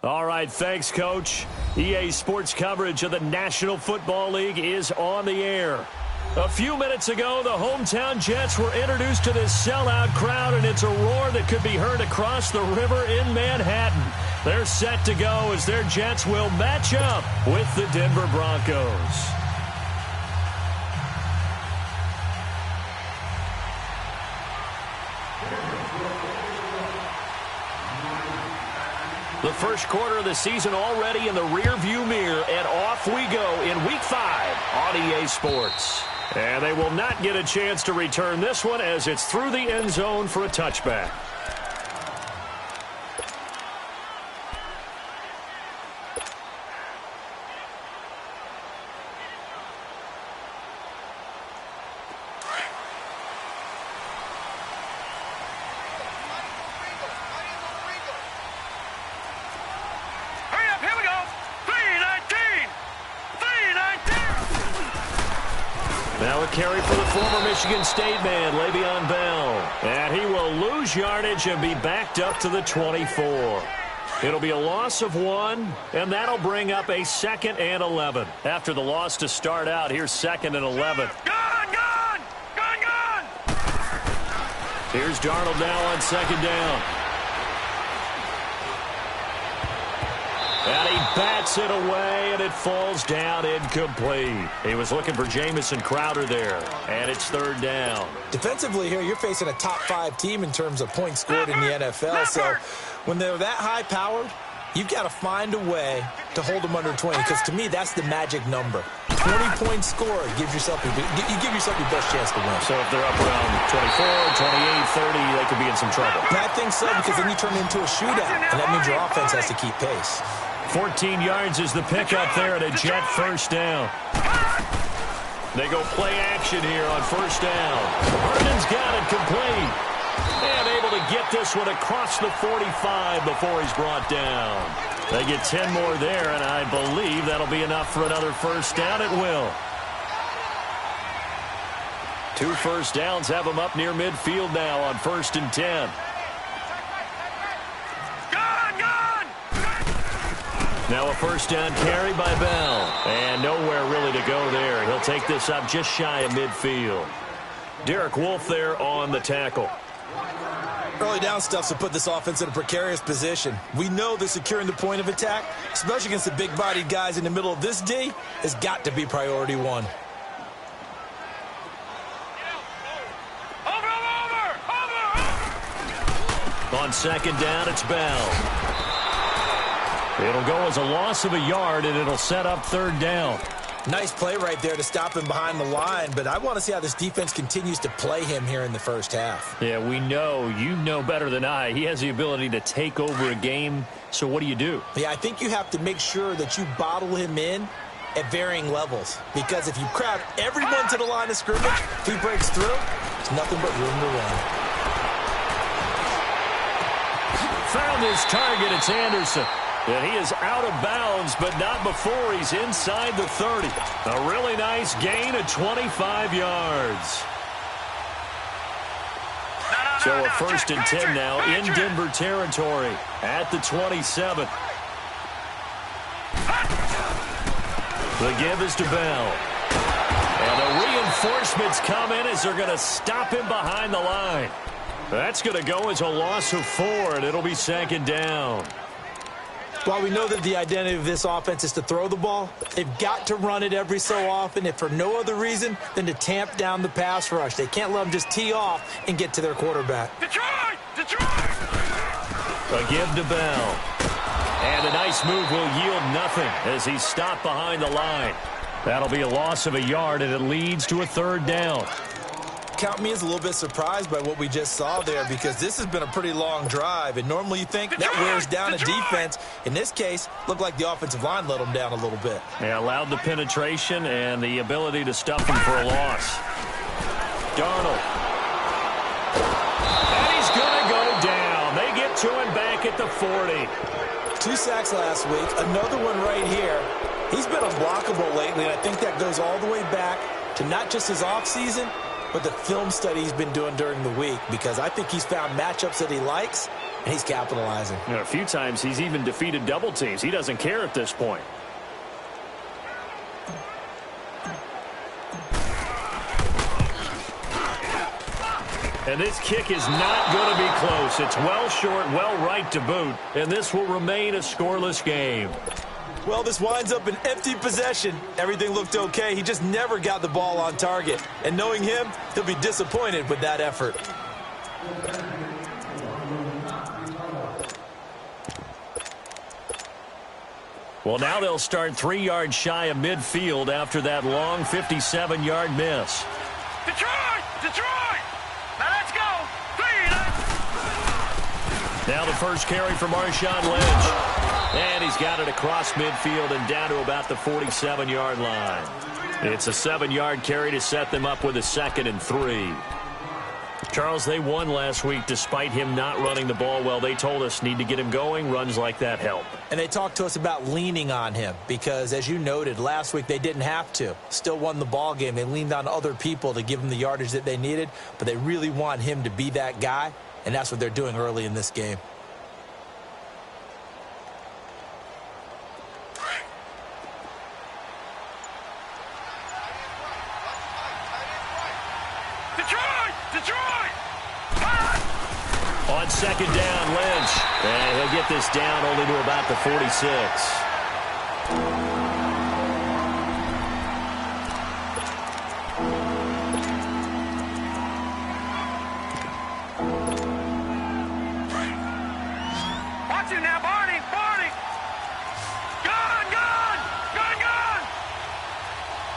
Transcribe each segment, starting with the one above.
All right, thanks, Coach. EA Sports coverage of the National Football League is on the air. A few minutes ago, the hometown Jets were introduced to this sellout crowd, and it's a roar that could be heard across the river in Manhattan. They're set to go as their Jets will match up with the Denver Broncos. The first quarter of the season already in the rearview mirror, and off we go in Week 5 on EA Sports. And they will not get a chance to return this one as it's through the end zone for a touchback. Now a carry for the former Michigan State man, Le'Veon Bell. And he will lose yardage and be backed up to the 24. It'll be a loss of 1, and that'll bring up a 2nd and 11. After the loss to start out, here's 2nd and 11. Gone! Here's Darnold now on 2nd down. And he bats it away, and it falls down incomplete. He was looking for Jamison Crowder there, and it's 3rd down. Defensively here, you're facing a top 5 team in terms of points scored in the NFL. So when they're that high-powered, you've got to find a way to hold them under 20, because to me, that's the magic number. 20 points scored, you give yourself your best chance to win. So if they're up around 24, 28, 30, they could be in some trouble. And I think so, because then you turn it into a shootout, and that means your offense has to keep pace. 14 yards is the pickup there at a Jet 1st down. They go play action here on 1st down. Herndon's got it complete. And able to get this one across the 45 before he's brought down. They get 10 more there, and I believe that'll be enough for another 1st down. It will. 2 1st downs have them up near midfield now on 1st and 10. Now a 1st down carry by Bell. And nowhere really to go there. He'll take this up just shy of midfield. Derek Wolfe there on the tackle. Early down stuffs will put this offense in a precarious position. We know that securing the point of attack, especially against the big-bodied guys in the middle of this D, has got to be priority 1. On 2nd down, it's Bell. It'll go as a loss of a yard, and it'll set up 3rd down. Nice play right there to stop him behind the line, but I want to see how this defense continues to play him here in the 1st half. Yeah, we know. You know better than I. He has the ability to take over a game, so what do you do? Yeah, I think you have to make sure that you bottle him in at varying levels, because if you crowd everyone to the line of scrimmage, if he breaks through, there's nothing but room to run. Found his target. It's Anderson. And he is out of bounds, but not before he's inside the 30. A really nice gain of 25 yards. So a 1st and 10 now in Denver territory at the 27. The give is to Bell. And the reinforcements come in as they're going to stop him behind the line. That's going to go as a loss of 4, and it'll be 2nd down. While we know that the identity of this offense is to throw the ball, they've got to run it every so often, if for no other reason than to tamp down the pass rush. They can't let them just tee off and get to their quarterback. Detroit! A give to Bell. And a nice move will yield nothing as he's stopped behind the line. That'll be a loss of a yard, and it leads to a 3rd down. Count me as a little bit surprised by what we just saw there, because this has been a pretty long drive, and normally you think that wears down a defense. In this case, looked like the offensive line let them down a little bit. Yeah, allowed the penetration and the ability to stuff him for a loss. Darnold. And he's going to go down. They get to him back at the 40. 2 sacks last week, another one right here. He's been unblockable lately, and I think that goes all the way back to not just his offseason, but the film study he's been doing during the week, because I think he's found matchups that he likes, and he's capitalizing. You know, a few times he's even defeated double teams. He doesn't care at this point. And this kick is not going to be close. It's well short, well right to boot, and this will remain a scoreless game. Well, this winds up an empty possession. Everything looked okay. He just never got the ball on target. And knowing him, he'll be disappointed with that effort. Well, now they'll start 3 yards shy of midfield after that long 57-yard miss. Detroit! Detroit! Now let's go! Now the first carry for Marshawn Lynch. And he's got it across midfield and down to about the 47-yard line. It's a 7-yard carry to set them up with a 2nd and 3. Charles, they won last week despite him not running the ball well. They told us need to get him going. Runs like that help. And they talked to us about leaning on him because, as you noted, last week they didn't have to. Still won the ball game. They leaned on other people to give them the yardage that they needed, but they really want him to be that guy, and that's what they're doing early in this game. On 2nd down, Lynch. And he'll get this down only to about the 46. Watch him now, Barney! Barney! Gone! Gone! Gone! Gone!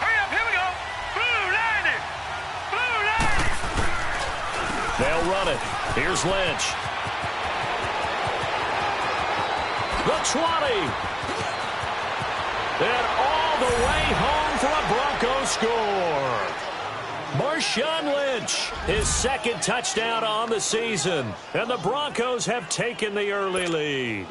Hurry up, here we go! Blue landed! Blue landed! They'll run it. Here's Lynch. The 20. And all the way home for a Broncos score. Marshawn Lynch, his 2nd touchdown on the season. And the Broncos have taken the early lead.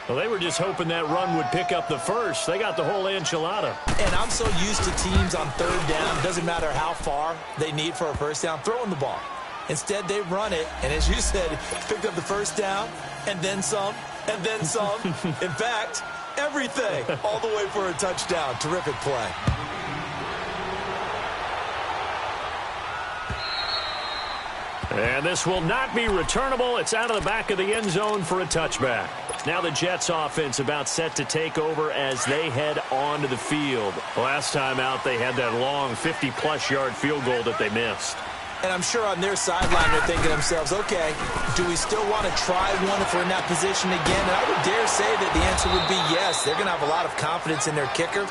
Well, they were just hoping that run would pick up the first. They got the whole enchilada. And I'm so used to teams on 3rd down, doesn't matter how far they need for a first down, throwing the ball. Instead, they run it, and as you said, picked up the first down, and then some, and then some. In fact, everything, all the way for a touchdown. Terrific play. And this will not be returnable. It's out of the back of the end zone for a touchback. Now the Jets offense about set to take over as they head onto the field. Last time out, they had that long 50-plus yard field goal that they missed. And I'm sure on their sideline they're thinking to themselves, okay, do we still want to try one if we're in that position again? And I would dare say that the answer would be yes. They're going to have a lot of confidence in their kicker.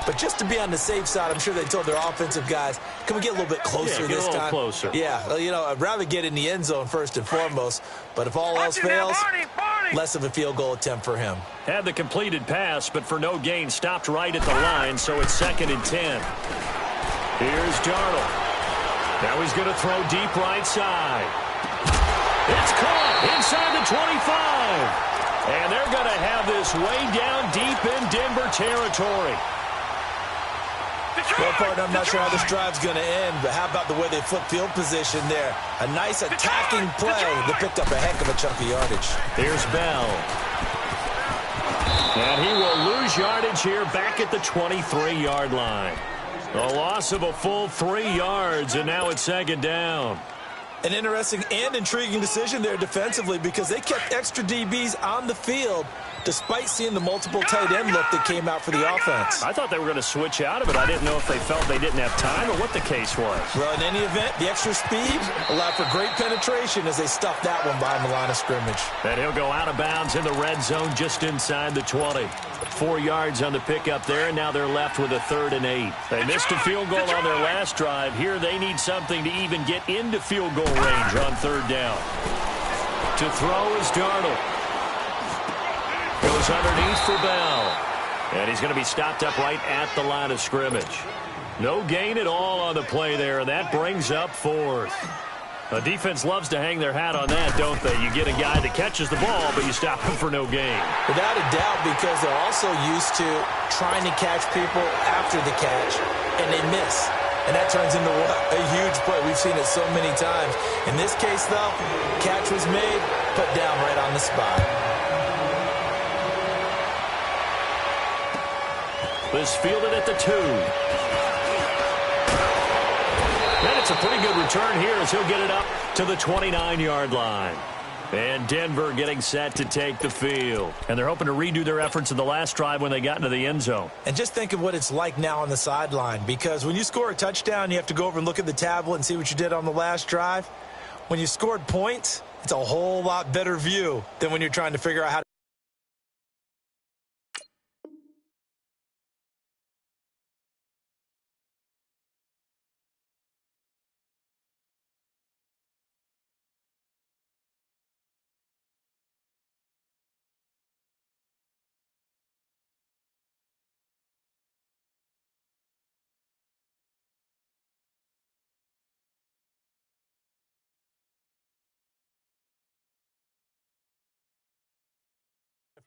But just to be on the safe side, I'm sure they told their offensive guys, can we get a little bit closer this time? Closer. Yeah, well, you know, I'd rather get in the end zone first and foremost. But if all else fails, less of a field goal attempt for him. Had the completed pass, but for no gain, stopped right at the line, so it's 2nd and 10. Here's Darnold. Now he's going to throw deep right side. It's caught inside the 25. And they're going to have this way down deep in Denver territory. Well, partner, I'm not sure how this drive's going to end, but how about the way they flip field position there? A nice attacking play that picked up a heck of a chunk of yardage. Here's Bell. And he will lose yardage here back at the 23-yard line. A loss of a full 3 yards, and now it's 2nd down. An interesting and intriguing decision there defensively because they kept extra DBs on the field despite seeing the multiple tight end look that came out for the offense. I thought they were going to switch out of it. I didn't know if they felt they didn't have time or what the case was. Well, in any event, the extra speed allowed for great penetration as they stuffed that one behind the line of scrimmage. And he'll go out of bounds in the red zone just inside the 20. 4 yards on the pickup there, and now they're left with a 3rd and 8. They missed a field goal on their last drive. Here they need something to even get into field goal range on 3rd down. To throw is Darnold. Goes underneath for Bell. And he's going to be stopped up right at the line of scrimmage. No gain at all on the play there, and that brings up 4th. The defense loves to hang their hat on that, don't they? You get a guy that catches the ball, but you stop him for no gain. Without a doubt, because they're also used to trying to catch people after the catch, and they miss. And that turns into what? A huge play. We've seen it so many times. In this case, though, catch was made. put down right on the spot. This fielded at the 2. And it's a pretty good return here as he'll get it up to the 29-yard line. And Denver getting set to take the field. And they're hoping to redo their efforts in the last drive when they got into the end zone. And just think of what it's like now on the sideline, because when you score a touchdown, you have to go over and look at the tablet and see what you did on the last drive. When you scored points, it's a whole lot better view than when you're trying to figure out how to.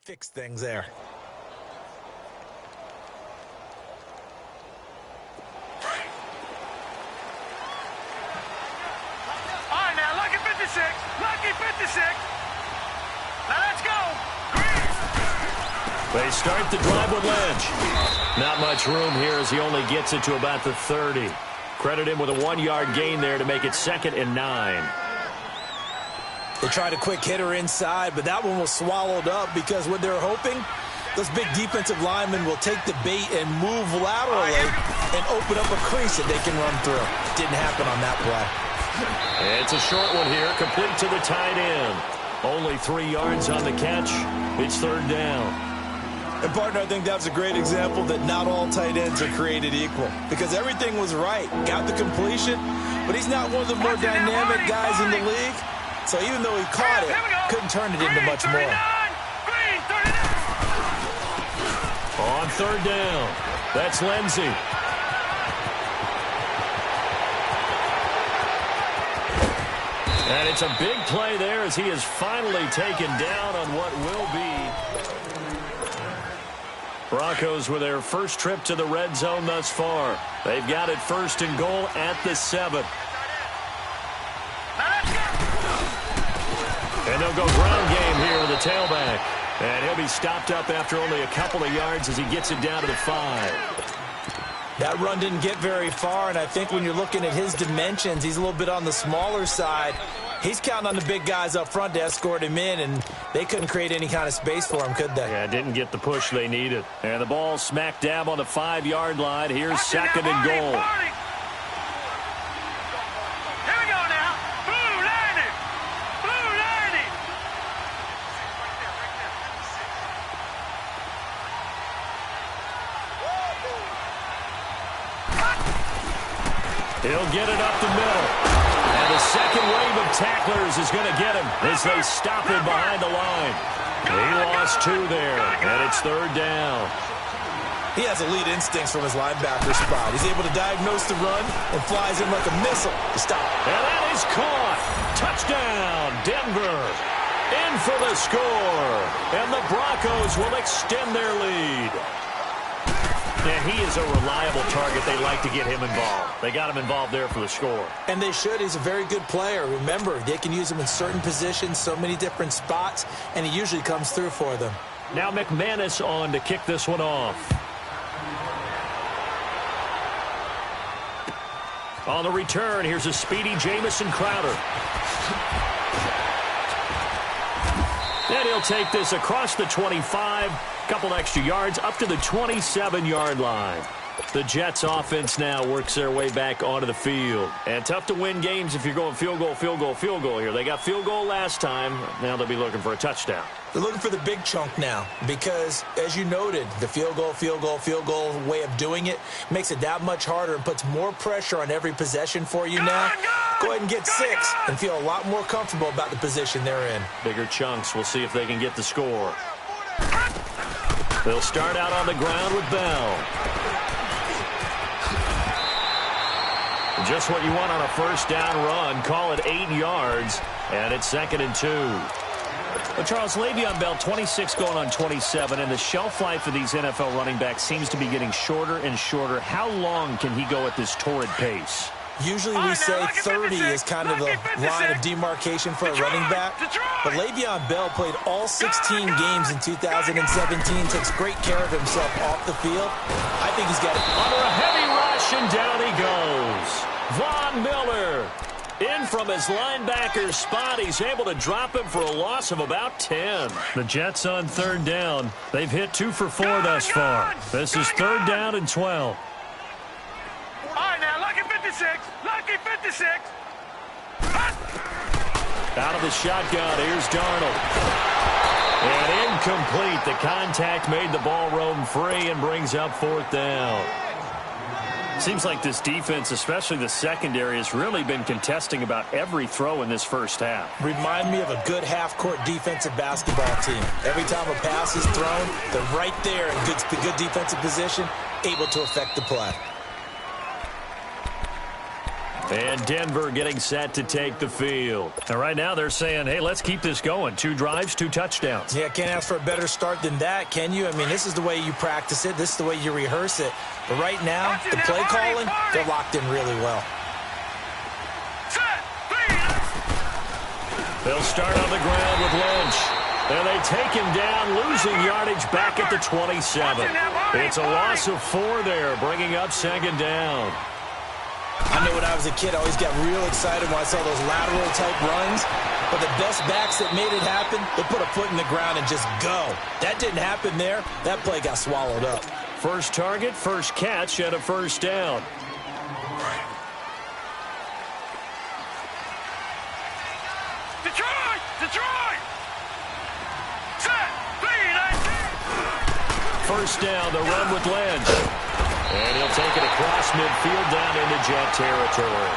Fix things there. All right, now, lucky 56. Lucky 56. Now, let's go. They start the drive with Lynch. Not much room here as he only gets it to about the 30. Credit him with a 1-yard gain there to make it 2nd and 9. They tried a quick hitter inside, but that one was swallowed up because what they're hoping, those big defensive linemen will take the bait and move laterally and open up a crease that they can run through. Didn't happen on that play. It's a short one here, complete to the tight end. Only 3 yards on the catch. It's 3rd down. And, partner, I think that was a great example that not all tight ends are created equal because everything was right. Got the completion, but he's not one of the more dynamic guys in the league. So even though he caught it, couldn't turn it into much more. On 3rd down, that's Lindsey. And it's a big play there as he is finally taken down on what will be. Broncos with their first trip to the red zone thus far. They've got it 1st and goal at the 7. And they'll go ground game here with the tailback. And he'll be stopped up after only a couple of yards as he gets it down to the 5. That run didn't get very far, and I think when you're looking at his dimensions, he's a little bit on the smaller side. He's counting on the big guys up front to escort him in, and they couldn't create any kind of space for him, could they? Yeah, didn't get the push they needed. And the ball smack dab on the 5-yard line. Here's 2nd and goal. He'll get it up the middle. And the second wave of tacklers is going to get him as they stop him behind the line. He lost 2 there, and it's 3rd down. He has elite instincts from his linebacker spot. He's able to diagnose the run and flies in like a missile to stop. And that is caught. Touchdown, Denver. In for the score. And the Broncos will extend their lead. And he is a reliable target. They like to get him involved. They got him involved there for the score. And they should. He's a very good player. Remember, they can use him in certain positions, so many different spots, and he usually comes through for them. Now McManus on to kick this one off. On the return, here's a speedy Jamison Crowder. And he'll take this across the 25. Couple extra yards up to the 27-yard line. The Jets offense now works their way back onto the field. And tough to win games if you're going field goal, field goal, field goal here. They got field goal last time. Now they'll be looking for a touchdown. They're looking for the big chunk now because, as you noted, the field goal, field goal, field goal way of doing it makes it that much harder and puts more pressure on every possession for you now. Go ahead and get 6 and feel a lot more comfortable about the position they're in. Bigger chunks. We'll see if they can get the score. They'll start out on the ground with Bell. Just what you want on a first down run. Call it 8 yards, and it's 2nd and 2. But Charles, Le'Veon Bell, 26 going on 27, and the shelf life for these NFL running backs seems to be getting shorter and shorter. How long can he go at this torrid pace? Usually we say 30 is kind of the line of demarcation for a running back. But Le'Veon Bell played all 16 games in 2017, takes great care of himself off the field. I think he's got it. Under a heavy rush, and down he goes. Von Miller in from his linebacker spot. He's able to drop him for a loss of about 10. The Jets on third down. They've hit 2 for 4 thus far. This is third down and 12. All right, now, lucky 56. Lucky 56. Out of the shotgun, here's Darnold. And incomplete. The contact made the ball roam free and brings up fourth down. Seems like this defense, especially the secondary, has really been contesting about every throw in this first half. Remind me of a good half-court defensive basketball team. Every time a pass is thrown, they're right there in good defensive position, able to affect the play. And Denver getting set to take the field. And right now they're saying, hey, let's keep this going. 2 drives, 2 touchdowns. Yeah, can't ask for a better start than that, can you? I mean, this is the way you practice it. This is the way you rehearse it. But right now, the play calling, they're locked in really well. They'll start on the ground with Lynch. And they take him down, losing yardage back at the 27. It's a loss of 4 there, bringing up second down. I know when I was a kid, I always got real excited when I saw those lateral-type runs. But the best backs that made it happen, they put a foot in the ground and just go. That didn't happen there. That play got swallowed up. First target, first catch, and a first down. Detroit! Detroit! Set! First down, the run with Lynch. And he'll take it across midfield down into Jet territory.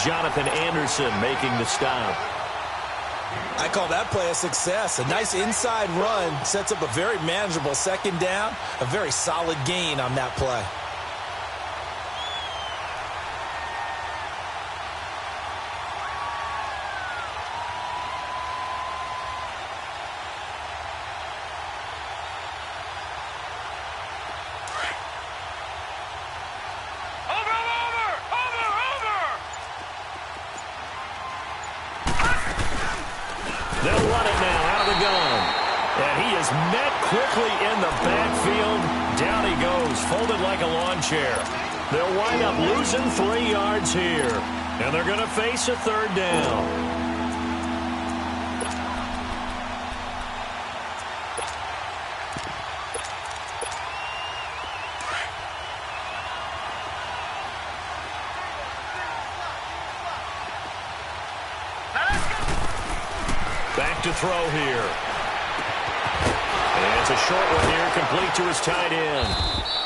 Jonathan Anderson making the stop. I call that play a success. A nice inside run sets up a very manageable second down. A very solid gain on that play. They'll run it now out of the gun. And he is met quickly in the backfield. Down he goes, folded like a lawn chair. They'll wind up losing 3 yards here. And they're going to face a third down. Back to throw here. And it's a short one here, complete to his tight end.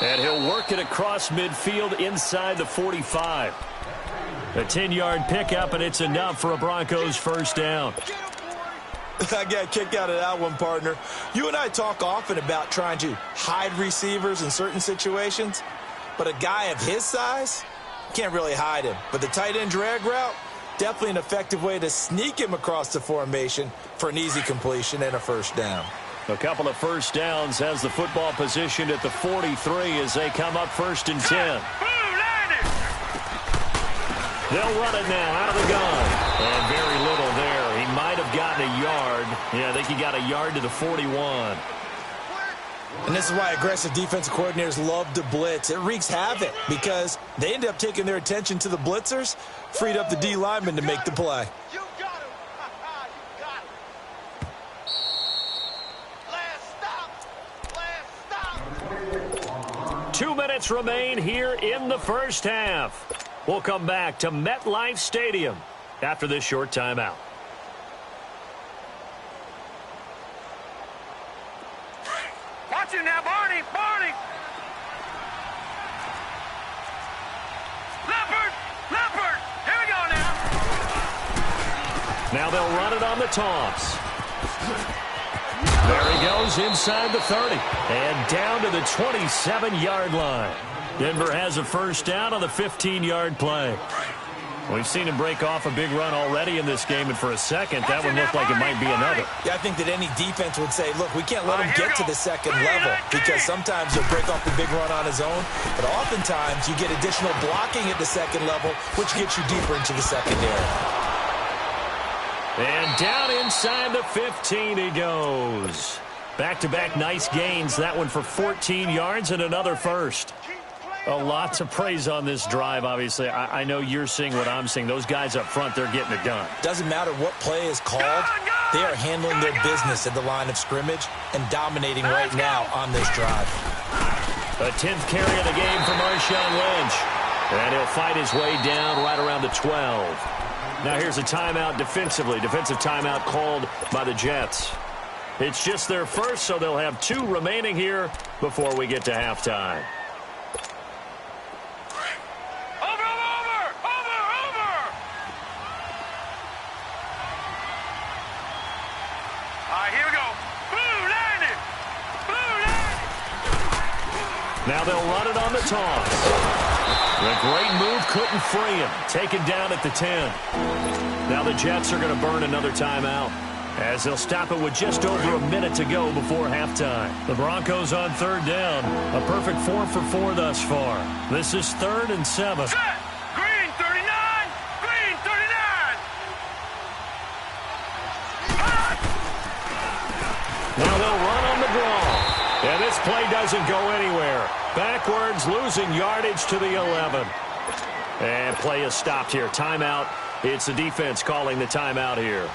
And he'll work it across midfield inside the 45. A 10-yard pickup, and it's enough for a Broncos first down. I got a kick out of that one, partner. You and I talk often about trying to hide receivers in certain situations, but a guy of his size, can't really hide him. But the tight end drag route, definitely an effective way to sneak him across the formation for an easy completion and a first down. A couple of first downs has the football positioned at the 43 as they come up first and 10. They'll run it now out of the gun. And very little there. He might have gotten a yard. Yeah, I think he got a yard to the 41. And this is why aggressive defensive coordinators love to blitz. It wreaks havoc because they end up taking their attention to the blitzers, freed up the D lineman to make the play. You got him. You got him. Last stop. 2 minutes remain here in the first half. We'll come back to MetLife Stadium after this short timeout. Watch him now, Barney. Barney. Leopard. Leopard. Here we go now. Now they'll run it on the toss. There he goes inside the 30 and down to the 27-yard line. Denver has a first down on the 15-yard play. We've seen him break off a big run already in this game, and for a second, that one looked like it might be another. Yeah, I think that any defense would say, look, we can't let him get to the second level because sometimes he'll break off the big run on his own, but oftentimes you get additional blocking at the second level, which gets you deeper into the secondary. And down inside the 15 he goes. Back-to-back nice gains, that one for 14 yards and another first. A lot to praise on this drive, obviously. I know you're seeing what I'm seeing. Those guys up front, they're getting it done. Doesn't matter what play is called. They are handling their business at the line of scrimmage and dominating right now on this drive. A 10th carry of the game for Marshawn Lynch. And he'll fight his way down right around the 12. Now here's a timeout defensively. Defensive timeout called by the Jets. It's just their first, so they'll have 2 remaining here before we get to halftime. Now they'll run it on the toss. The great move couldn't free him. Taken down at the 10. Now the Jets are going to burn another timeout as they'll stop it with just over a minute to go before halftime. The Broncos on 3rd down. A perfect 4 for 4 thus far. This is 3rd and 7. Set. Green 39. Green 39. Now they'll run on the draw. And this play doesn't go anywhere. Backwards, losing yardage to the 11. And play is stopped here. Timeout. It's the defense calling the timeout here,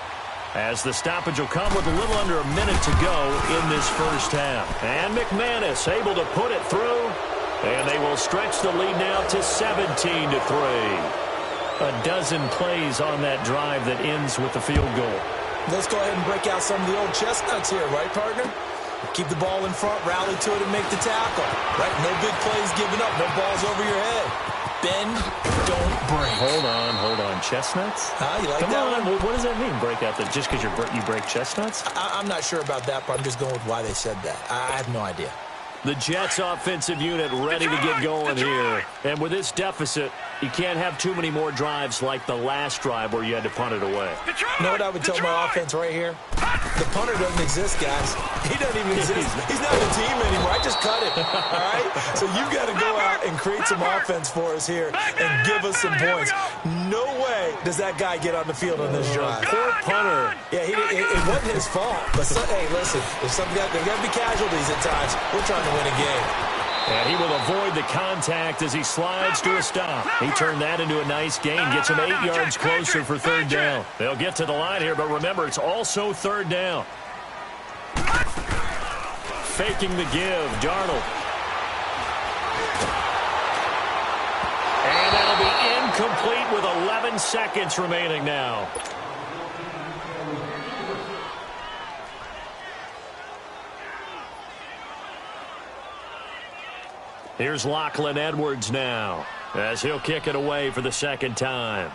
as the stoppage will come with a little under a minute to go in this first half. And McManus able to put it through. And they will stretch the lead now to 17-3. A dozen plays on that drive that ends with the field goal. Let's go ahead and break out some of the old chestnuts here, right, partner? Keep the ball in front, rally to it, and make the tackle. Right? No big plays given up, no balls over your head. Bend, don't break. Hold on. Chestnuts? You like Come that on. one? What does that mean, break out? Just because you break chestnuts? I'm not sure about that, but I'm just going with why they said that. I have no idea. The Jets offensive unit ready to get going here. And with this deficit, you can't have too many more drives like the last drive where you had to punt it away. You know what I would tell my offense right here? The punter doesn't exist, guys. He doesn't even exist. He's not on the team anymore. I just cut him. All right? So you've got to go out and create some offense for us here and give us some points. No way does that guy get on the field on this drive. Poor punter. Yeah, it wasn't his fault. But, hey, listen, there's got to be casualties at times. We're trying to win a game. And he will avoid the contact as he slides to a stop. He turned that into a nice gain. Gets him 8 yards closer for 3rd down. They'll get to the line here, but remember, it's also 3rd down. Faking the give, Darnold. And that'll be incomplete with 11 seconds remaining now. Here's Lachlan Edwards now, as he'll kick it away for the 2nd time.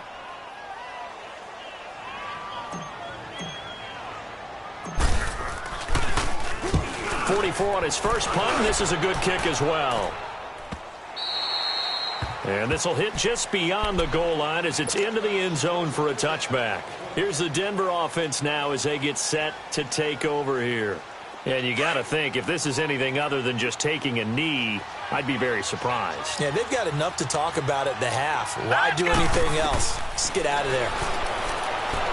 .44 on his first punt. This is a good kick as well. And this will hit just beyond the goal line as it's into the end zone for a touchback. Here's the Denver offense now as they get set to take over here. And you got to think, if this is anything other than just taking a knee, I'd be very surprised. Yeah, they've got enough to talk about at the half. Why do anything else? Just get out of there.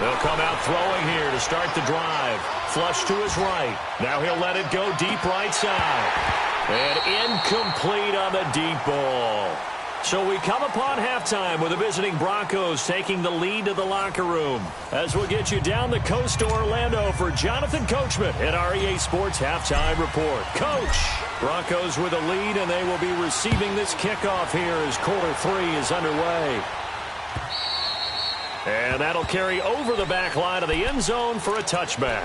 They'll come out throwing here to start the drive. Flush to his right. Now he'll let it go deep right side. And incomplete on the deep ball. So we come upon halftime with the visiting Broncos taking the lead to the locker room. As we'll get you down the coast to Orlando for Jonathan Coachman at our EA Sports Halftime Report. Coach, Broncos with a lead, and they will be receiving this kickoff here as quarter 3 is underway. And that'll carry over the back line of the end zone for a touchback.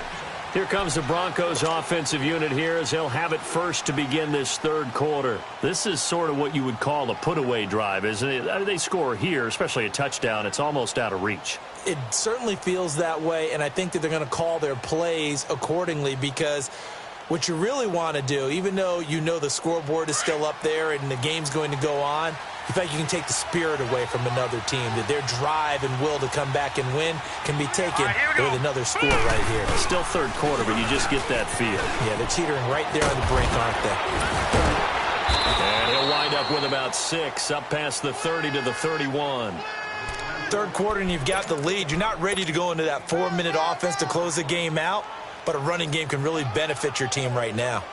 Here comes the Broncos offensive unit here as they'll have it first to begin this 3rd quarter. This is sort of what you would call a put-away drive, isn't it? I mean, they score here, especially a touchdown. It's almost out of reach. It certainly feels that way, and I think that they're going to call their plays accordingly because what you really want to do, even though you know the scoreboard is still up there and the game's going to go on, You feel like you can take the spirit away from another team, that their drive and will to come back and win can be taken with another score right here. Still third quarter, but you just get that feel. Yeah, they're teetering right there on the brink, aren't they? And he'll wind up with about 6, up past the 30 to the 31. Third quarter and you've got the lead. You're not ready to go into that 4-minute offense to close the game out, but a running game can really benefit your team right now.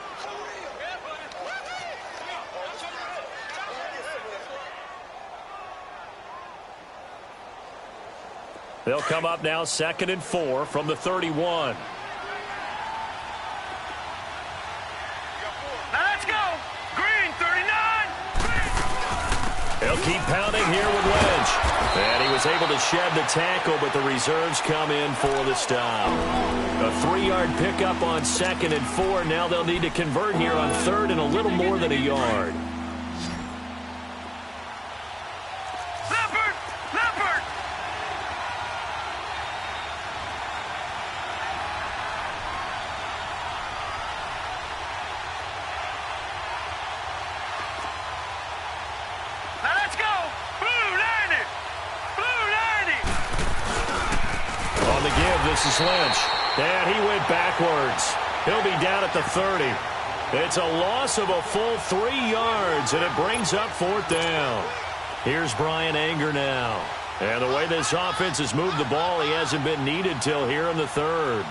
They'll come up now 2nd and 4 from the 31. Now let's go. Green, 39. They'll keep pounding here with Lynch. And he was able to shed the tackle, but the reserves come in for the stop. A 3-yard pickup on 2nd and 4. Now they'll need to convert here on 3rd and a little more than a yard. This is Lynch. And he went backwards. He'll be down at the 30. It's a loss of a full 3 yards, and it brings up 4th down. Here's Brian Anger now. And the way this offense has moved the ball, he hasn't been needed till here in the 3rd.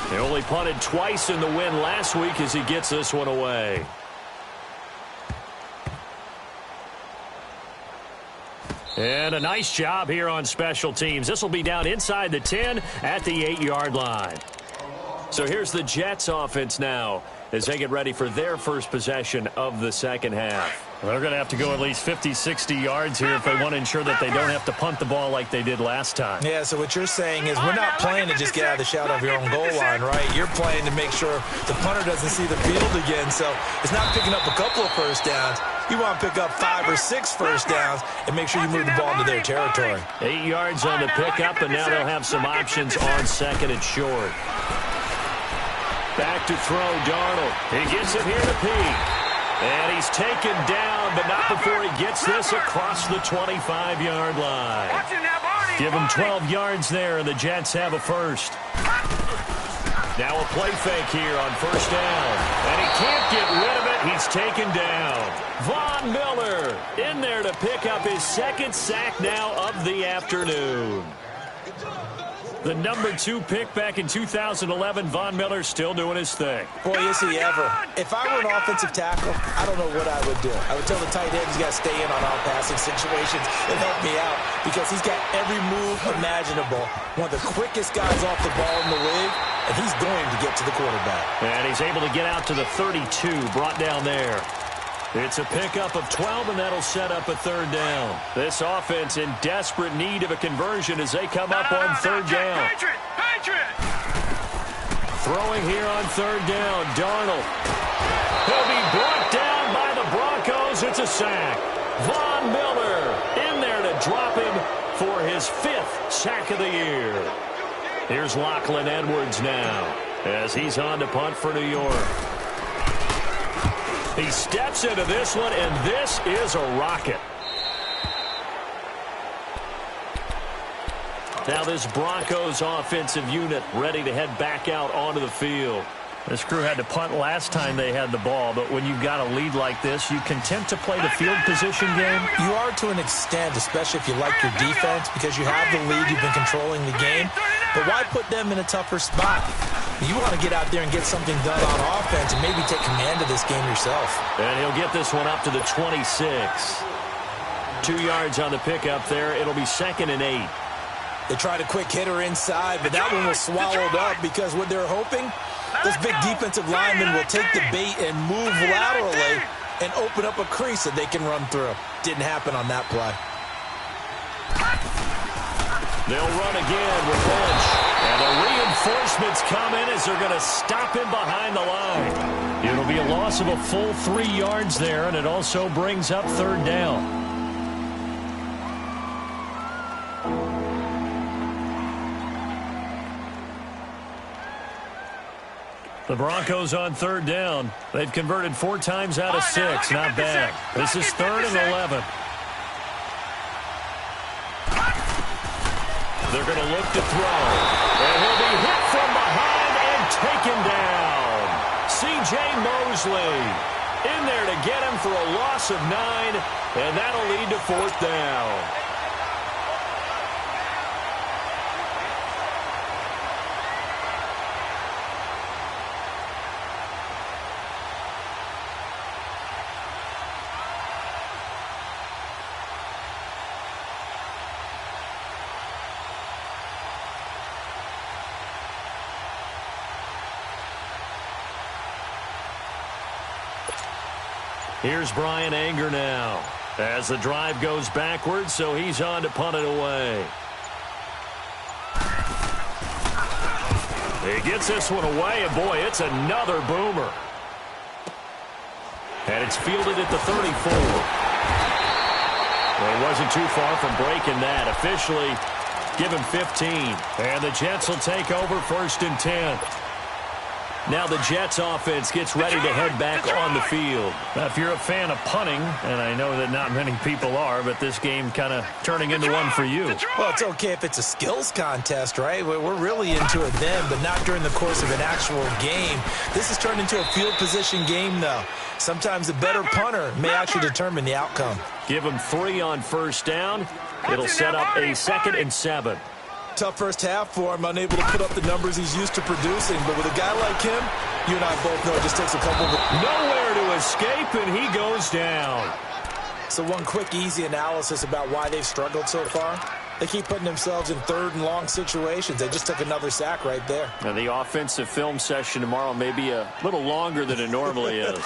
They only punted twice in the win last week as he gets this one away. And a nice job here on special teams. This will be down inside the 10 at the 8-yard line. So here's the Jets offense now as they get ready for their first possession of the second half. They're going to have to go at least 50, 60 yards here if they want to ensure that they don't have to punt the ball like they did last time. Yeah, so what you're saying is we're not playing to just get out of the shadow of your own goal line, right? You're playing to make sure the punter doesn't see the field again. So it's not picking up a couple of first downs. You want to pick up 5 or 6 first downs and make sure you move the ball into their territory. 8 yards on the pickup, and now they'll have some options on 2nd and short. Back to throw, Darnold. He gets it here to Peake. And he's taken down, but not before he gets this across the 25-yard line. Give him 12 yards there, and the Jets have a first. Now a play fake here on first down. And he can't get rid of it. He's taken down. Von Miller in there to pick up his 2nd sack now of the afternoon. The number 2 pick back in 2011, Von Miller still doing his thing. Boy, is he ever. If I were an offensive tackle, I don't know what I would do. I would tell the tight end he's got to stay in on all passing situations and help me out because he's got every move imaginable. One of the quickest guys off the ball in the league, and he's going to get to the quarterback. And he's able to get out to the 32, brought down there. It's a pickup of 12, and that'll set up a 3rd down. This offense in desperate need of a conversion as they come up on 3rd down. Throwing here on 3rd down, Darnold. He'll be brought down by the Broncos. It's a sack. Von Miller in there to drop him for his 5th sack of the year. Here's Lachlan Edwards now as he's on to punt for New York. He steps into this one, and this is a rocket. Now this Broncos offensive unit ready to head back out onto the field. This crew had to punt last time they had the ball, but when you've got a lead like this, you content to play the field position game? You are to an extent, especially if you like your defense, because you have the lead, you've been controlling the game. But why put them in a tougher spot? You want to get out there and get something done on offense and maybe take command of this game yourself. And he'll get this one up to the 26. 2 yards on the pickup there. It'll be 2nd and 8. They tried a quick hitter inside, but that one was swallowed up because what they're hoping, this big defensive lineman will take the bait and move laterally and open up a crease that they can run through. Didn't happen on that play. They'll run again with Lynch. And the reinforcements come in as they're going to stop him behind the line. It'll be a loss of a full 3 yards there, and it also brings up 3rd down. The Broncos on third down. They've converted 4 times out of 6. Not bad. This is 3rd and 11. They're going to look to throw. And he'll be hit from behind and taken down. C.J. Mosley in there to get him for a loss of 9, and that'll lead to 4th down. Here's Brian Anger now as the drive goes backwards, so he's on to punt it away. He gets this one away, and boy, it's another boomer. And it's fielded at the 34. Well, he wasn't too far from breaking that. Officially, give him 15. And the Jets will take over 1st and 10. Now the Jets offense gets ready to head back on the field. Now, if you're a fan of punting, and I know that not many people are, but this game kind of turning into one for you. Well, it's okay if it's a skills contest, right? We're really into it then, but not during the course of an actual game. This has turned into a field position game, though. Sometimes the better punter may actually determine the outcome. Give him 3 on 1st down. It'll set up a 2nd and 7. Tough first half for him, unable to put up the numbers he's used to producing. But with a guy like him, you and I both know it just takes a couple of... Nowhere to escape, and he goes down. So one quick, easy analysis about why they've struggled so far. They keep putting themselves in 3rd and long situations. They just took another sack right there. Now, the offensive film session tomorrow may be a little longer than it normally is.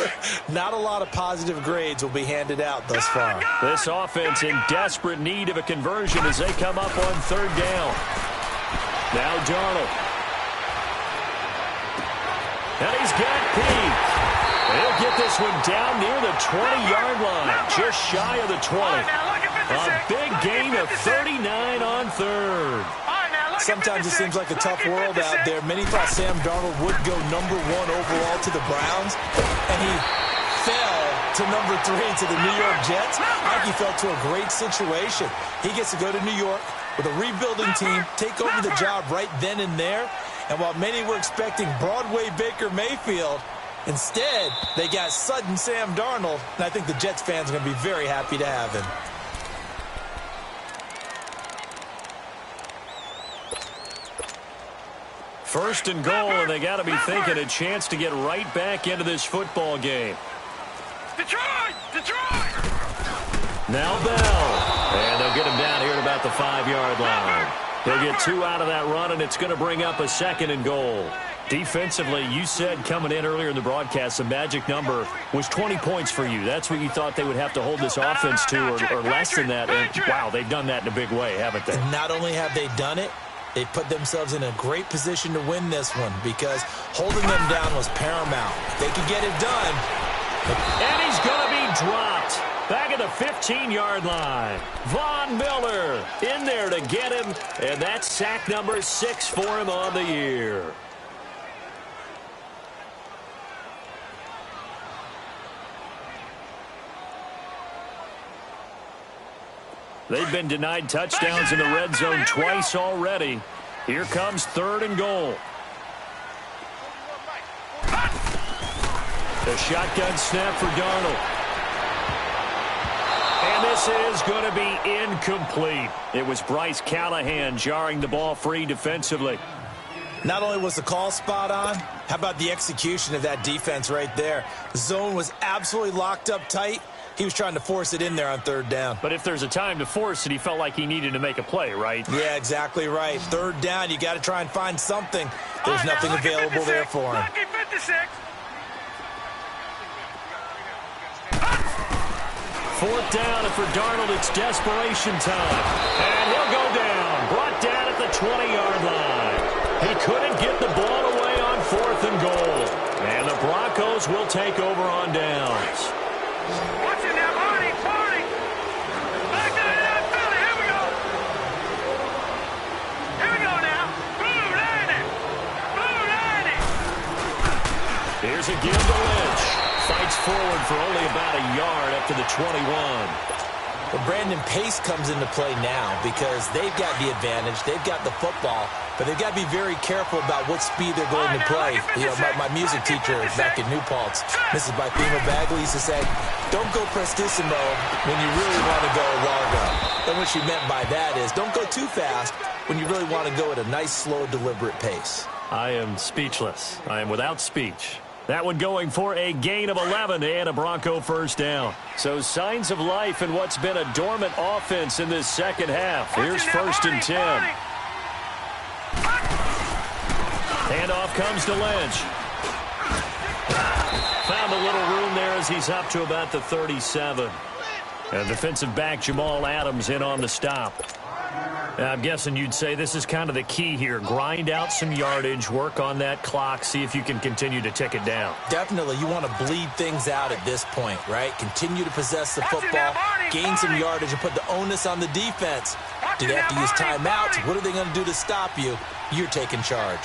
Not a lot of positive grades will be handed out thus far. This offense in desperate need of a conversion as they come up on 3rd down. Now Darnold. And he's got Pete. He'll get this one down near the 20-yard line, just shy of the 20. A big gain of 39 on 3rd. Sometimes it seems like a tough world out there. Many thought Sam Darnold would go number 1 overall to the Browns, and he fell to number 3 to the New York Jets. I think he fell to a great situation. He gets to go to New York with a rebuilding team, take over the job right then and there. And while many were expecting Broadway Baker Mayfield, instead, they got sudden Sam Darnold, and I think the Jets fans are going to be very happy to have him. First and goal, and they got to be thinking a chance to get right back into this football game. Detroit! Detroit! Now Bell. And they'll get him down here at about the 5-yard line. They'll get 2 out of that run, and it's going to bring up a 2nd and goal. Defensively, you said coming in earlier in the broadcast, the magic number was 20 points for you. That's what you thought they would have to hold this offense to, or less than that. And, wow, they've done that in a big way, haven't they? And not only have they done it, they put themselves in a great position to win this one because holding them down was paramount. If they could get it done. And he's going to be dropped back at the 15-yard line. Von Miller in there to get him, and that's sack number 6 for him on the year. They've been denied touchdowns in the red zone twice already. Here comes 3rd and goal. The shotgun snap for Darnold. And this is going to be incomplete. It was Bryce Callahan jarring the ball free defensively. Not only was the call spot on, how about the execution of that defense right there? The zone was absolutely locked up tight. He was trying to force it in there on 3rd down. But if there's a time to force it, he felt like he needed to make a play, right? Yeah, exactly right. 3rd down, you got to try and find something. There's nothing available there for him. 4th down, and for Darnold, it's desperation time. And he'll go down, brought down at the 20-yard line. He couldn't get the ball away on 4th and goal. And the Broncos will take over on downs. Watch it now, Barney, Barney. Back down, Philly, here we go. Here we go now. Blue 90. Blue 90. give to Lynch. Fights forward for only about a yard up to the 21. Well, Brandon, pace comes into play now because they've got the advantage. They've got the football, but they've got to be very careful about what speed they're going to play. You know, my music teacher back in New Paltz, Mrs. Bythema Bagley, used to say, don't go prestissimo when you really want to go largo. And what she meant by that is don't go too fast when you really want to go at a nice, slow, deliberate pace. I am speechless. I am without speech. That one going for a gain of 11 and a Bronco first down. So signs of life in what's been a dormant offense in this second half. Here's 1st and 10. Handoff comes to Lynch. Found a little room there as he's up to about the 37. Defensive back Jamal Adams in on the stop. I'm guessing you'd say this is kind of the key here. Grind out some yardage, work on that clock, see if you can continue to tick it down. Definitely. You want to bleed things out at this point, right? Continue to possess the football, gain some yardage, and put the onus on the defense. Do they have to use timeouts? What are they going to do to stop you? You're taking charge.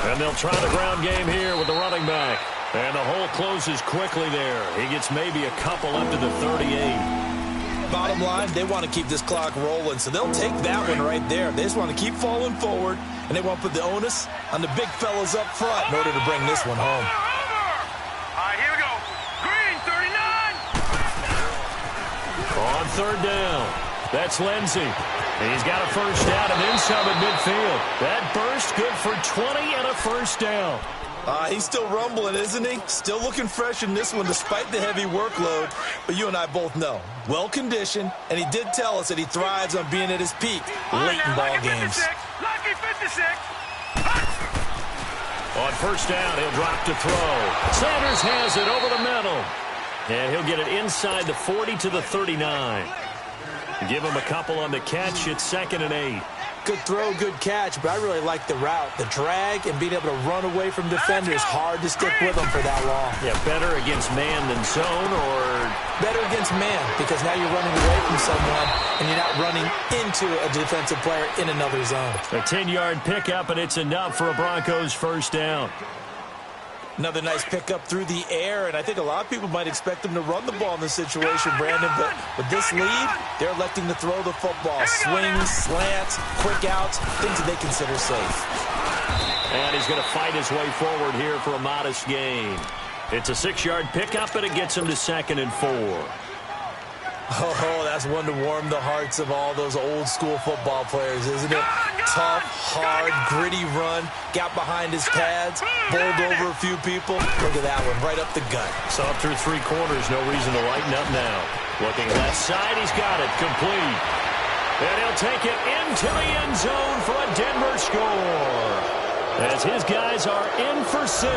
And they'll try the ground game here with the running back. And the hole closes quickly there. He gets maybe a couple up to the 38. Bottom line, they want to keep this clock rolling, so they'll take that one right there. They just want to keep falling forward, and they want to put the onus on the big fellas up front in order to bring this one home. All right, here we go. Green, 39. On 3rd down, that's Lindsey. He's got a first down and then some at midfield. That burst good for 20 and a first down. He's still rumbling, isn't he? Still looking fresh in this one despite the heavy workload. But you and I both know, well-conditioned, and he did tell us that he thrives on being at his peak late in ball games. Lucky 56. On first down, he'll drop to throw. Sanders has it over the middle. And he'll get it inside the 40 to the 39. Give him a couple on the catch. It's 2nd and 8. Good throw, good catch, but I really like the route. The drag and being able to run away from defenders, hard to stick with them for that long. Yeah, better against man than zone, or better against man, because now you're running away from someone and you're not running into a defensive player in another zone. A 10-yard pickup, and it's enough for a Broncos first down. Another nice pickup through the air, and I think a lot of people might expect them to run the ball in this situation, Brandon, but with this lead, they're electing to throw the football. Swings, slants, quick outs, things that they consider safe. And he's going to fight his way forward here for a modest gain. It's a 6-yard pickup, and it gets him to 2nd and 4. Oh, that's one to warm the hearts of all those old-school football players, isn't it? Tough, hard, gritty run, got behind his pads, bowled over a few people. Look at that one, right up the gut. So up through 3 quarters, no reason to lighten up now. Looking left side, he's got it, complete. And he'll take it into the end zone for a Denver score. As his guys are in for 6,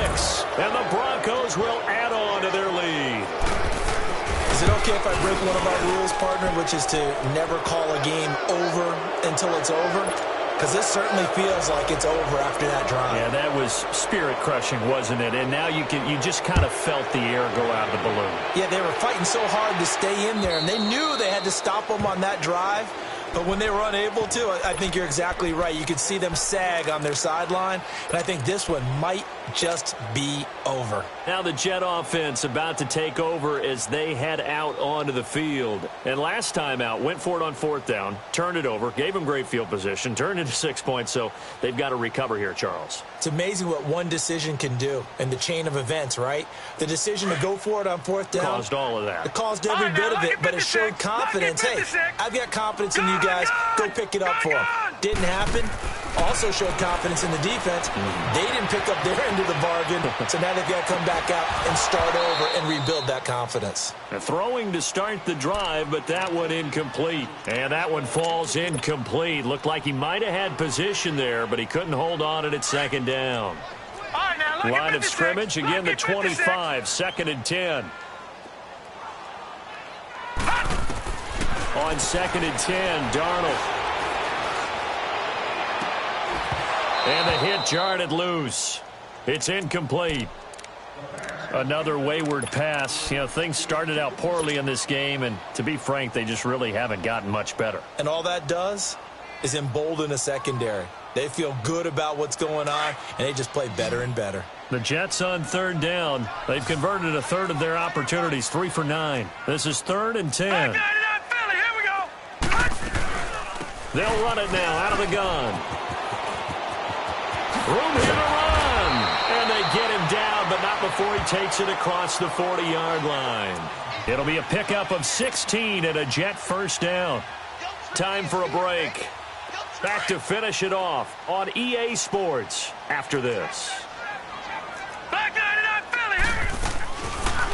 and the Broncos will add on to their lead. Is it okay if I break one of our rules, partner, which is to never call a game over until it's over? Because this certainly feels like it's over after that drive. Yeah, that was spirit-crushing, wasn't it? And now you just kind of felt the air go out of the balloon. Yeah, they were fighting so hard to stay in there, and they knew they had to stop them on that drive. But when they were unable to, I think you're exactly right. You could see them sag on their sideline, and I think this one might just be over. Now the Jet offense about to take over as they head out onto the field. And last time out, went for it on 4th down, turned it over, gave them great field position, turned into 6 points, so they've got to recover here, Charles. It's amazing what one decision can do in the chain of events, right? The decision to go for it on 4th down. Caused all of that. It caused every bit of it, but it showed confidence. Hey, I've got confidence in you guys. Go pick it up for them. Didn't happen. Also showed confidence in the defense. They didn't pick up their end of the bargain, so now they've got to come back out and start over and rebuild that confidence. Throwing to start the drive, but that one incomplete. And that one falls incomplete. Looked like he might have had position there, but he couldn't hold on it at 2nd down. Line of scrimmage, again the 25, 2nd and 10. On 2nd and 10, Darnold. And the hit jarred it loose. It's incomplete. Another wayward pass. You know, things started out poorly in this game, and to be frank, they just really haven't gotten much better. And all that does is embolden a secondary. They feel good about what's going on, and they just play better and better. The Jets on third down. They've converted a third of their opportunities, 3 for 9. This is 3rd and 10. They'll run it now out of the gun. Room here to run. And they get him down, but not before he takes it across the 40-yard line. It'll be a pickup of 16 and a Jet first down. Time for a break. Back to finish it off on EA Sports after this.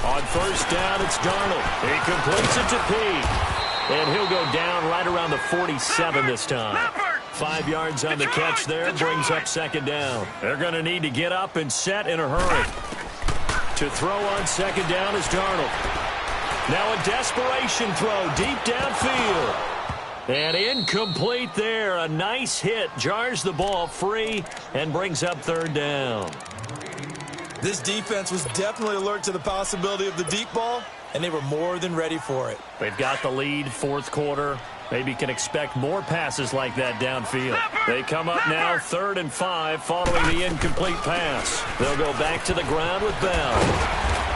On first down, it's Darnold. He completes it to Pete. And he'll go down right around the 47 this time. 5 yards on the catch there, brings up second down. They're going to need to get up and set in a hurry. To throw on second down is Darnold. Now a desperation throw deep downfield. And incomplete there. A nice hit. Jars the ball free and brings up third down. This defense was definitely alert to the possibility of the deep ball, and they were more than ready for it. They've got the lead, fourth quarter. Maybe can expect more passes like that downfield. They come up now 3rd and 5 following the incomplete pass. They'll go back to the ground with Bell.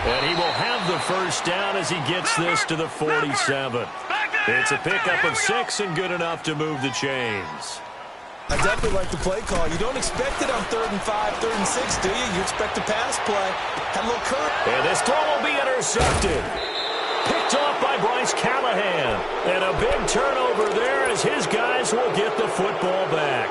And he will have the first down as he gets this to the 47. It's a pickup of 6 and good enough to move the chains. I definitely like the play call. You don't expect it on 3rd and 5, 3rd and 6, do you? You expect a pass play. Had a little curve. And this throw will be intercepted. Picked off by Bryce Callahan. And a big turnover there as his guys will get the football back.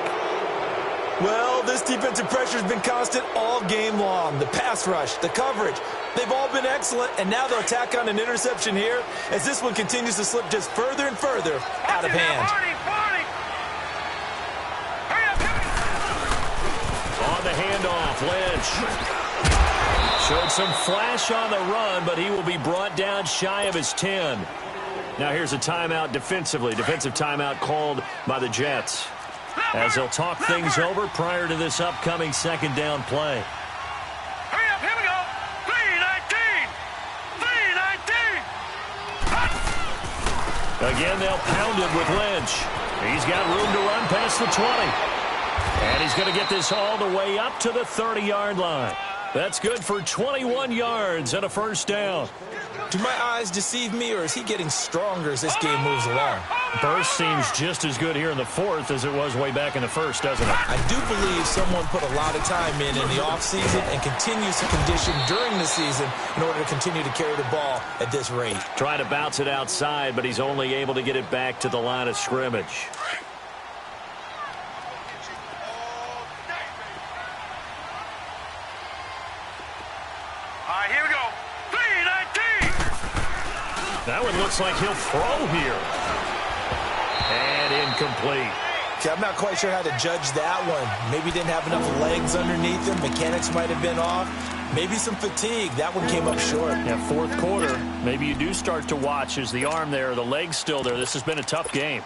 Well, this defensive pressure has been constant all game long. The pass rush, the coverage, they've all been excellent, and now they'll tack on an interception here as this one continues to slip just further and further out of hand. On the handoff, Lynch. Showed some flash on the run, but he will be brought down shy of his 10. Now here's a timeout defensively. Defensive timeout called by the Jets, as they'll talk things over prior to this upcoming second down play. Hurry up, here we go. 3-19. 3-19. Again, they'll pound it with Lynch. He's got room to run past the 20. And he's going to get this all the way up to the 30-yard line. That's good for 21 yards and a first down. Do my eyes deceive me, or is he getting stronger as this game moves along? Burst seems just as good here in the fourth as it was way back in the first, doesn't it? I do believe someone put a lot of time in the offseason and continues to condition during the season in order to continue to carry the ball at this rate. Trying to bounce it outside, but he's only able to get it back to the line of scrimmage. Here we go. 3-19. That one looks like he'll throw here. And incomplete. Okay, I'm not quite sure how to judge that one. Maybe didn't have enough legs underneath him. Mechanics might have been off. Maybe some fatigue. That one came up short. Yeah, fourth quarter. Maybe you do start to watch as the arm there, the leg's still there. This has been a tough game.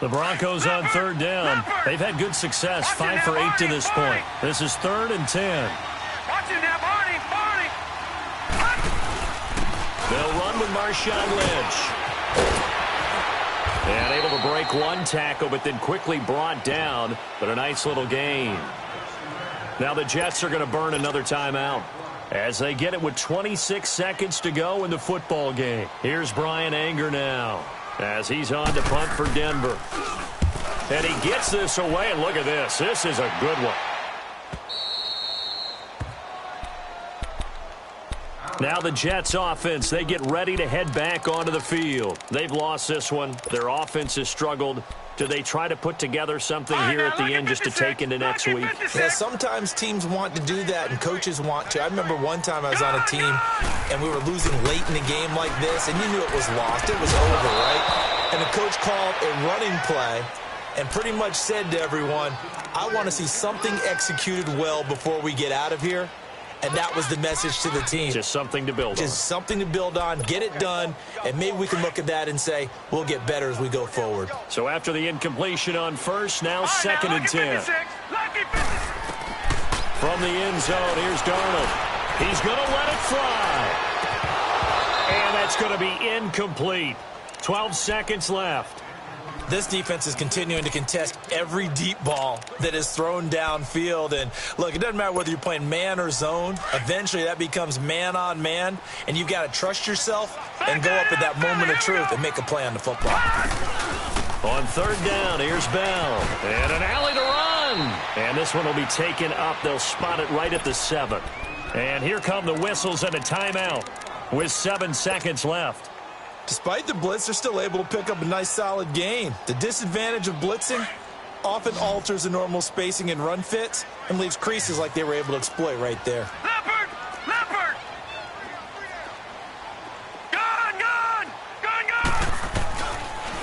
The Broncos on third down. They've had good success, 5 for 8 to this point. This is 3rd and 10. Watch it now, Barney. They'll run with Marshawn Lynch. And able to break one tackle, but then quickly brought down. But a nice little gain. Now the Jets are going to burn another timeout as they get it with 26 seconds to go in the football game. Here's Brian Anger now as he's on to punt for Denver. And he gets this away, and look at this. This is a good one. Now the Jets offense, they get ready to head back onto the field. They've lost this one. Their offense has struggled. Do they try to put together something here at the end just to take into next week? Yeah, sometimes teams want to do that and coaches want to. I remember one time I was on a team and we were losing late in the game like this, and you knew it was lost. It was over, right? And the coach called a running play and pretty much said to everyone, I want to see something executed well before we get out of here. And that was the message to the team. Just something to build on. Just something to build on, get it done, and maybe we can look at that and say, we'll get better as we go forward. So after the incompletion on first, now 2nd and 10. From the end zone, here's Darnold. He's going to let it fly. And that's going to be incomplete. 12 seconds left. This defense is continuing to contest every deep ball that is thrown downfield. And, look, it doesn't matter whether you're playing man or zone. Eventually, that becomes man-on-man, and you've got to trust yourself and go up at that moment of truth and make a play on the football. On third down, here's Bell. And an alley to run. And this one will be taken up. They'll spot it right at the 7. And here come the whistles and a timeout with 7 seconds left. Despite the blitz, they're still able to pick up a nice, solid gain. The disadvantage of blitzing often alters the normal spacing and run fits and leaves creases like they were able to exploit right there. Leopard! Leopard! Gun! Gun! Gun! Gun!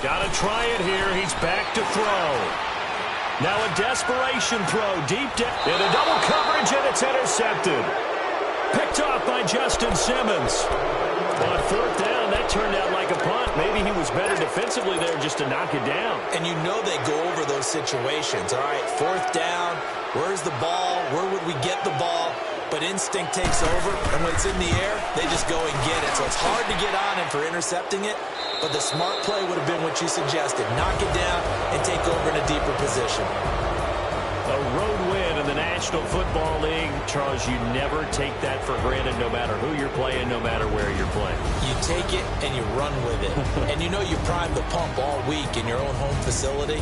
Got to try it here. He's back to throw. Now a desperation throw deep down into double coverage, and it's intercepted. Picked off by Justin Simmons. On fourth down, that turned out like a punt. Maybe he was better defensively there just to knock it down. And you know they go over those situations. All right, fourth down, where's the ball? Where would we get the ball? But instinct takes over, and when it's in the air, they just go and get it. So it's hard to get on him for intercepting it, but the smart play would have been what you suggested. Knock it down and take over in a deeper position. A road win in the National Football League. Charles, you never take that for granted no matter who you're playing, no matter where you're playing. You take it and you run with it. And you know you primed the pump all week in your own home facility.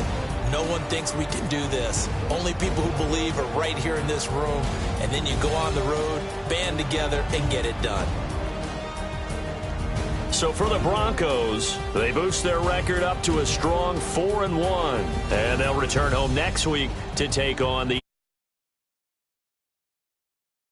No one thinks we can do this. Only people who believe are right here in this room. And then you go on the road, band together, and get it done. So for the Broncos, they boost their record up to a strong 4-1. And they'll return home next week to take on the